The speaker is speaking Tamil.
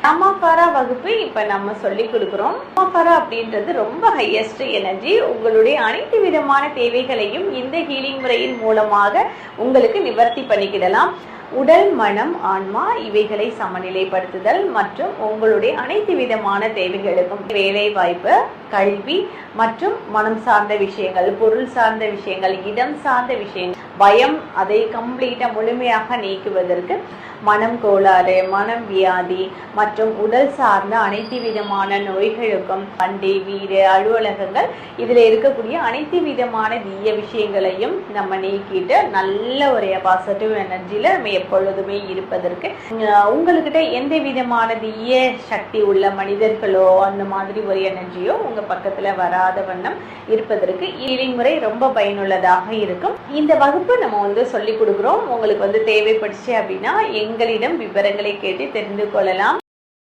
அமாகாரா வகுப்பு இப்ப நம்ம சொல்லி கொடுக்கிறோம். அமாகாரா அப்படின்றது ரொம்ப ஹையஸ்ட் எனர்ஜி. உங்களுடைய அனைத்து விதமான தேவைகளையும் இந்த ஹீலிங் முறையின் மூலமாக உங்களுக்கு நிவர்த்தி பண்ணிக்கிடலாம். உடல், மனம், ஆன்மா இவைகளை சமநிலைப்படுத்துதல் மற்றும் உங்களுடைய அனைத்து விதமான தேவைகளுக்கும் வேலை வாய்ப்பு, கல்வி மற்றும் மனம் சார்ந்த விஷயங்கள், பொருள் சார்ந்த விஷயங்கள், இடம் சார்ந்த விஷயங்கள், பயம் அதை கம்ப்ளீட்டா முழுமையாக நீக்குவதற்கு மனம் கோளாறு, மனம் வியாதி மற்றும் உடல் சார்ந்த அனைத்து விதமான நோய்களுக்கும் வண்டி, வீடு, அலுவலகங்கள் இதில் இருக்கக்கூடிய அனைத்து விதமான தீய விஷயங்களையும் நம்ம நீக்கிட்டு நல்ல ஒரு பாசிட்டிவ் எனர்ஜியில் நம்ம எப்பொழுதுமே இருப்பதற்கு உங்கள்கிட்ட எந்த விதமான தீய சக்தி உள்ள மனிதர்களோ அந்த மாதிரி ஒரு எனர்ஜியோ உங்கள் பக்கத்தில் வராத வண்ணம் இருப்பதற்கு ஹீலிங் முறை ரொம்ப பயனுள்ளதாக இருக்கும். இந்த வகுப்பு நம்ம சொல்லி கொடுக்குறோம். உங்களுக்கு தேவைப்படுச்சு அப்படின்னா எங்களிடம் விவரங்களை கேட்டு தெரிந்து கொள்ளலாம்.